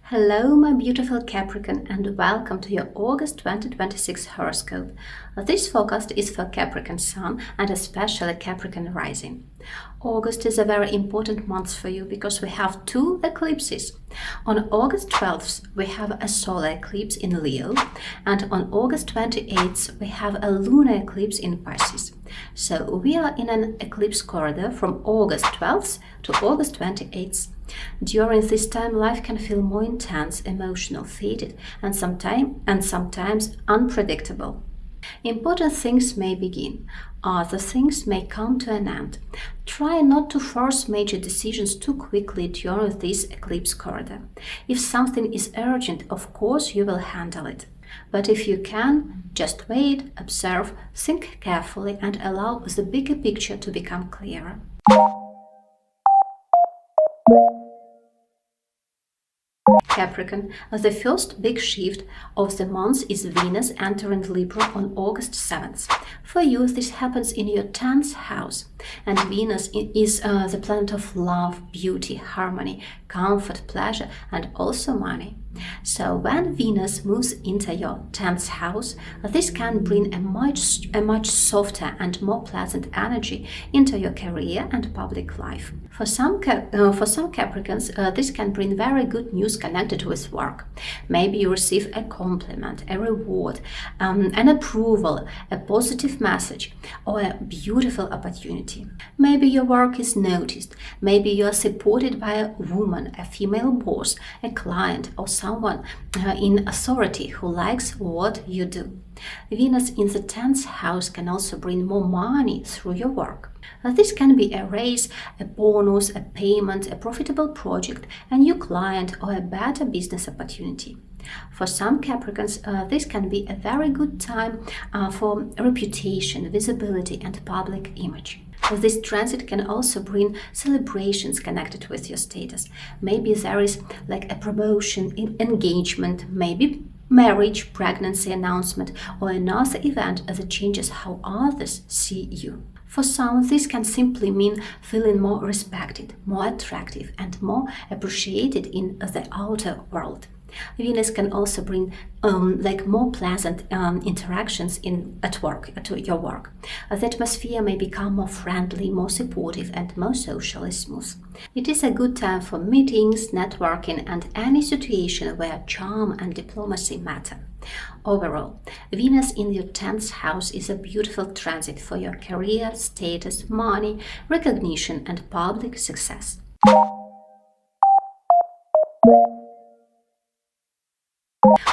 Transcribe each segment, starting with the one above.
Hello, my beautiful Capricorn, and welcome to your August 2026 horoscope. This forecast is for Capricorn Sun and especially Capricorn Rising. August is a very important month for you because we have two eclipses. On August 12th, we have a solar eclipse in Leo, and on August 28th, we have a lunar eclipse in Pisces. So we are in an eclipse corridor from August 12th to August 28th. During this time, life can feel more intense, emotional, faded, and sometimes unpredictable. Important things may begin. Other things may come to an end. Try not to force major decisions too quickly during this eclipse corridor. If something is urgent, of course you will handle it. But if you can, just wait, observe, think carefully, and allow the bigger picture to become clearer. Capricorn, the first big shift of the month is Venus entering Libra on August 7th. For you, this happens in your 10th house, and Venus is the planet of love, beauty, harmony, comfort, pleasure, and also money. So when Venus moves into your 10th house, this can bring a much softer and more pleasant energy into your career and public life. For some Capricorns, this can bring very good news connected with work. Maybe you receive a compliment, a reward, an approval, a positive message, or a beautiful opportunity. Maybe your work is noticed. Maybe you are supported by a woman, a female boss, a client, or someone in authority who likes what you do. Venus in the 10th house can also bring more money through your work. This can be a raise, a bonus, a payment, a profitable project, a new client, or a better business opportunity. For some Capricorns, this can be a very good time for reputation, visibility, and public image. This transit can also bring celebrations connected with your status. Maybe there is like a promotion, engagement, maybe marriage, pregnancy announcement, or another event that changes how others see you. For some, this can simply mean feeling more respected, more attractive, and more appreciated in the outer world. Venus can also bring more pleasant interactions at your work. The atmosphere may become more friendly, more supportive, and more socially smooth. It is a good time for meetings, networking, and any situation where charm and diplomacy matter. Overall, Venus in your 10th house is a beautiful transit for your career, status, money, recognition, and public success.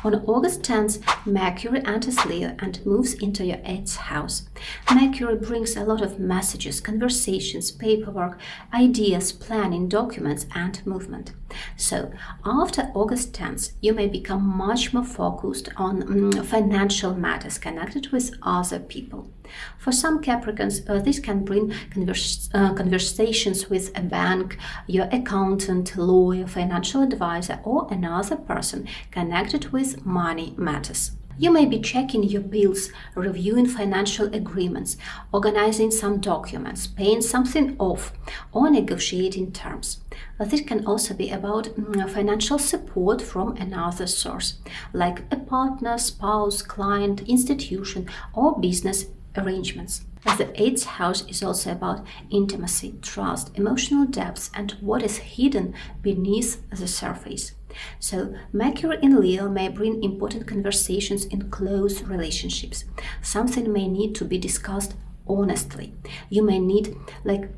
On August 10th, Mercury enters Leo and moves into your 8th house. Mercury brings a lot of messages, conversations, paperwork, ideas, planning, documents, and movement. So, after August 10th, you may become much more focused on financial matters connected with other people. For some Capricorns, this can bring conversations with a bank, your accountant, lawyer, financial advisor, or another person connected with money matters. You may be checking your bills, reviewing financial agreements, organizing some documents, paying something off, or negotiating terms. This can also be about financial support from another source, like a partner, spouse, client, institution, or business arrangements. The 8th house is also about intimacy, trust, emotional depth, and what is hidden beneath the surface. So, Mercury in Leo may bring important conversations in close relationships. Something may need to be discussed honestly. You may need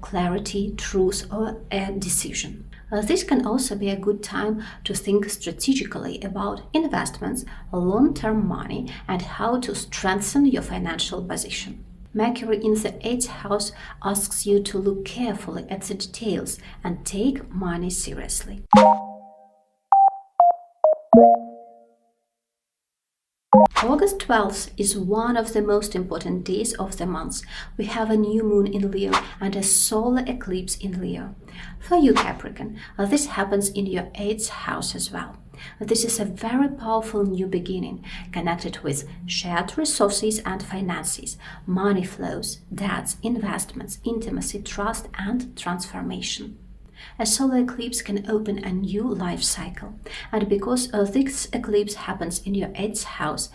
clarity, truth, or a decision. This can also be a good time to think strategically about investments, long-term money, and how to strengthen your financial position. Mercury in the 8th house asks you to look carefully at the details and take money seriously. August 12th is one of the most important days of the month. We have a new moon in Leo and a solar eclipse in Leo. For you, Capricorn, this happens in your 8th house as well. This is a very powerful new beginning, connected with shared resources and finances, money flows, debts, investments, intimacy, trust, and transformation. A solar eclipse can open a new life cycle, and because this eclipse happens in your 8th house,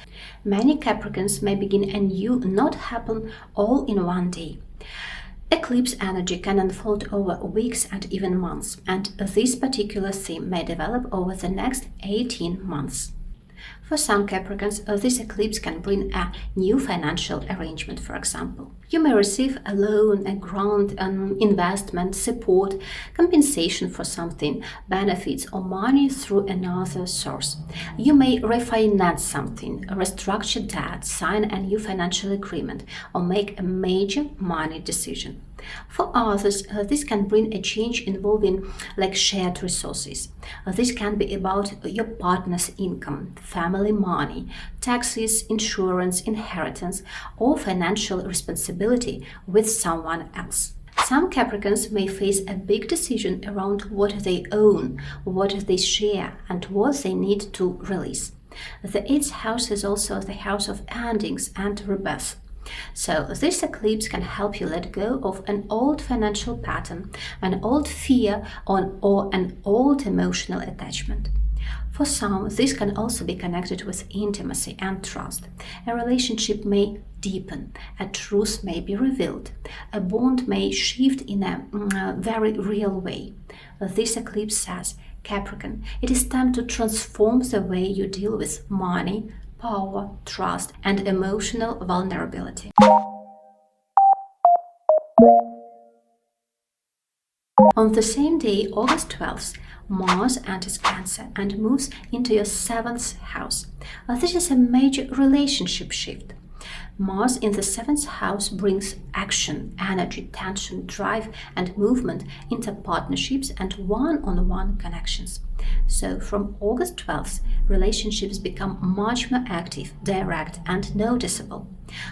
many Capricorns may begin a new, not happen all in one day. Eclipse energy can unfold over weeks and even months, and this particular theme may develop over the next 18 months. For some Capricorns, this eclipse can bring a new financial arrangement, for example. You may receive a loan, a grant, an investment, support, compensation for something, benefits, or money through another source. You may refinance something, restructure debt, sign a new financial agreement, or make a major money decision. For others, this can bring a change involving shared resources. This can be about your partner's income, family money, taxes, insurance, inheritance, or financial responsibility with someone else. Some Capricorns may face a big decision around what they own, what they share, and what they need to release. The 8th house is also the house of endings and rebirth. So this eclipse can help you let go of an old financial pattern, an old fear, or an old emotional attachment. For some, this can also be connected with intimacy and trust. A relationship may deepen, a truth may be revealed, a bond may shift in a very real way. This eclipse says, Capricorn, it is time to transform the way you deal with money, power, trust, and emotional vulnerability. On the same day, August 12th, Mars enters Cancer and moves into your 7th house. This is a major relationship shift. Mars in the 7th house brings action, energy, tension, drive, and movement into partnerships and one-on-one connections. So from August 12th, relationships become much more active, direct, and noticeable.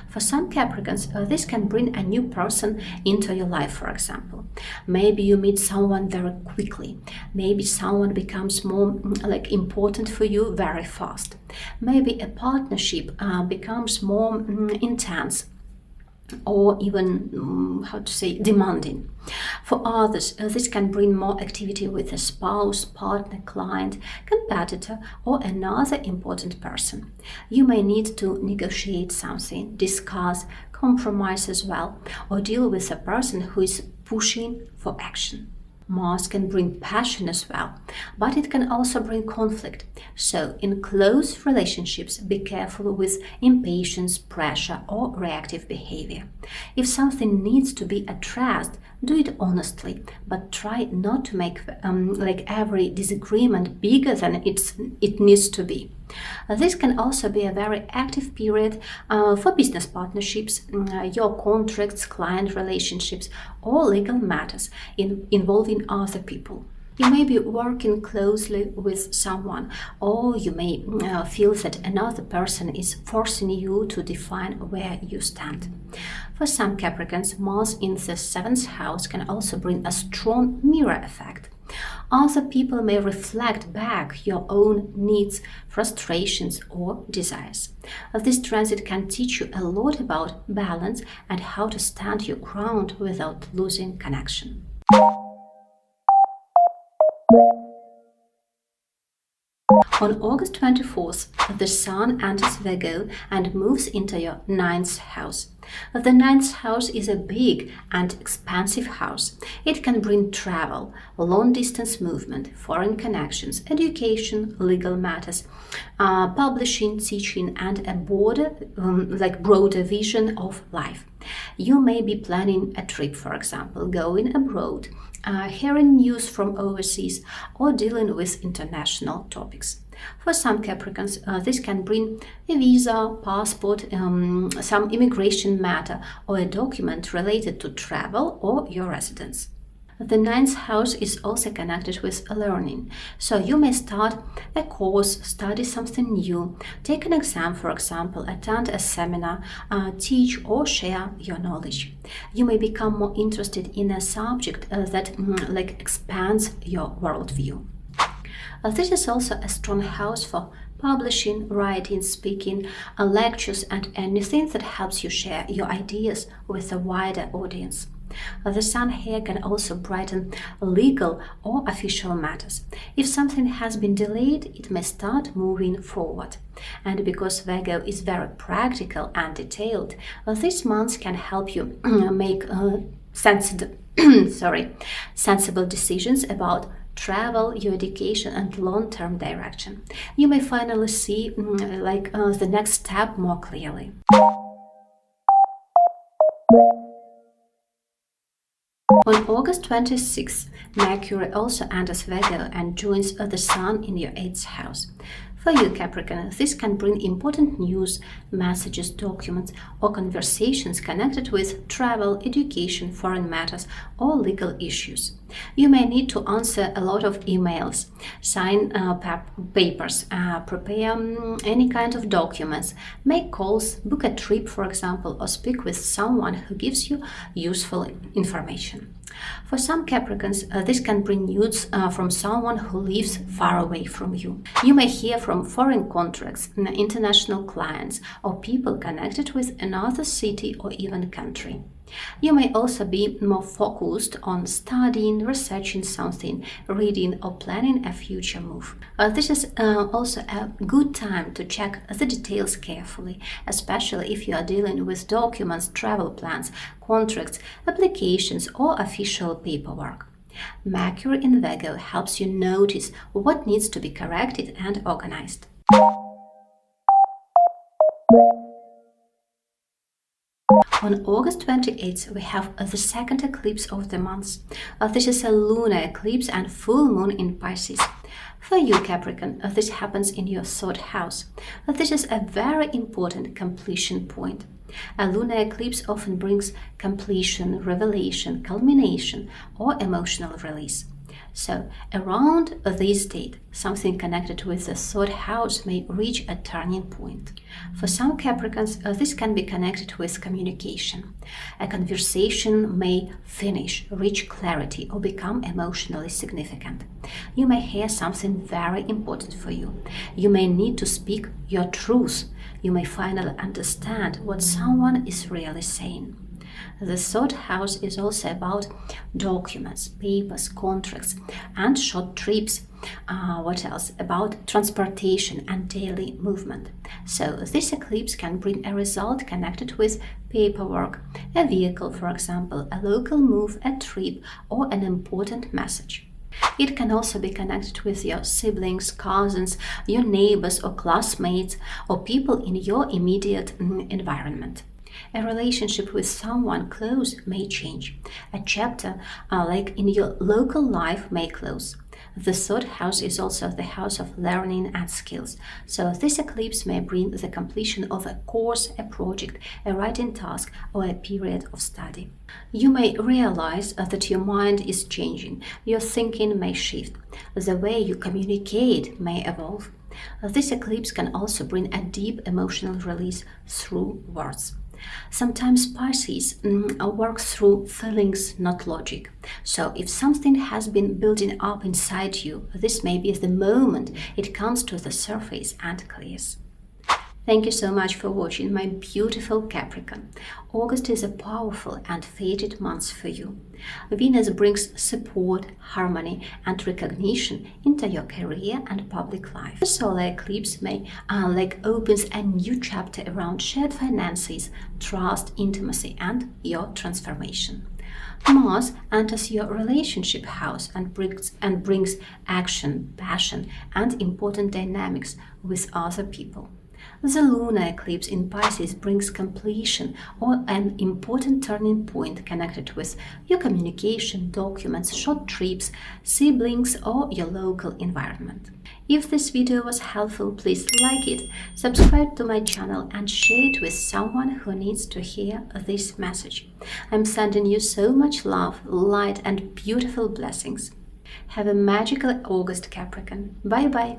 For some Capricorns, this can bring a new person into your life, for example. Maybe you meet someone very quickly. Maybe someone becomes more important for you very fast. Maybe a partnership becomes more intense, or even, demanding. For others, this can bring more activity with a spouse, partner, client, competitor, or another important person. You may need to negotiate something, discuss, compromise as well, or deal with a person who is pushing for action. Mars can bring passion as well, but it can also bring conflict. So, in close relationships, be careful with impatience, pressure, or reactive behavior. If something needs to be addressed, do it honestly, but try not to make every disagreement bigger than it needs to be. This can also be a very active period for business partnerships, your contracts, client relationships, or legal matters involving other people. You may be working closely with someone, or you may feel that another person is forcing you to define where you stand. For some Capricorns, Mars in the 7th house can also bring a strong mirror effect. Other people may reflect back your own needs, frustrations, or desires. This transit can teach you a lot about balance and how to stand your ground without losing connection. On August 24th, the Sun enters Virgo and moves into your 9th house. The 9th house is a big and expansive house. It can bring travel, long-distance movement, foreign connections, education, legal matters, publishing, teaching, and a broader vision of life. You may be planning a trip, for example, going abroad, hearing news from overseas, or dealing with international topics. For some Capricorns, this can bring a visa, passport, some immigration matter, or a document related to travel or your residence. The 9th house is also connected with learning, so you may start a course, study something new, take an exam, for example, attend a seminar, teach or share your knowledge. You may become more interested in a subject that expands your worldview. This is also a strong house for publishing, writing, speaking, lectures, and anything that helps you share your ideas with a wider audience. The sun here can also brighten legal or official matters. If something has been delayed, it may start moving forward. And because Virgo is very practical and detailed, this month can help you make sensible decisions about travel, your education, and long-term direction. You may finally see the next step more clearly. On August 26, Mercury also enters Virgo and joins the Sun in your 8th house. For you, Capricorn, this can bring important news, messages, documents, or conversations connected with travel, education, foreign matters, or legal issues. You may need to answer a lot of emails, sign papers, prepare any kind of documents, make calls, book a trip, for example, or speak with someone who gives you useful information. For some Capricorns, this can bring news from someone who lives far away from you. You may hear from foreign contracts, international clients, or people connected with another city or even country. You may also be more focused on studying, researching something, reading, or planning a future move. This is also a good time to check the details carefully, especially if you are dealing with documents, travel plans, contracts, applications, or official paperwork. Mercury in Virgo helps you notice what needs to be corrected and organized. On August 28th, we have the second eclipse of the month. This is a lunar eclipse and full moon in Pisces. For you, Capricorn, this happens in your 3rd house. This is a very important completion point. A lunar eclipse often brings completion, revelation, culmination, or emotional release. So, around this date, something connected with the 3rd house may reach a turning point. For some Capricorns, this can be connected with communication. A conversation may finish, reach clarity, or become emotionally significant. You may hear something very important for you. You may need to speak your truth. You may finally understand what someone is really saying. The 3rd house is also about documents, papers, contracts, and short trips. What else? About transportation and daily movement. So this eclipse can bring a result connected with paperwork, a vehicle, for example, a local move, a trip, or an important message. It can also be connected with your siblings, cousins, your neighbors or classmates, or people in your immediate environment. A relationship with someone close may change. A chapter, like in your local life, may close. The 3rd house is also the house of learning and skills. So this eclipse may bring the completion of a course, a project, a writing task, or a period of study. You may realize that your mind is changing. Your thinking may shift. The way you communicate may evolve. This eclipse can also bring a deep emotional release through words. Sometimes Pisces works through feelings, not logic. So if something has been building up inside you, this may be the moment it comes to the surface and clears. Thank you so much for watching, my beautiful Capricorn. August is a powerful and fated month for you. Venus brings support, harmony, and recognition into your career and public life. The solar eclipse may opens a new chapter around shared finances, trust, intimacy, and your transformation. Mars enters your relationship house and brings action, passion, and important dynamics with other people. The lunar eclipse in Pisces brings completion or an important turning point connected with your communication, documents, short trips, siblings, or your local environment. If this video was helpful, please like it, subscribe to my channel, and share it with someone who needs to hear this message. I'm sending you so much love, light, and beautiful blessings. Have a magical August, Capricorn. Bye-bye.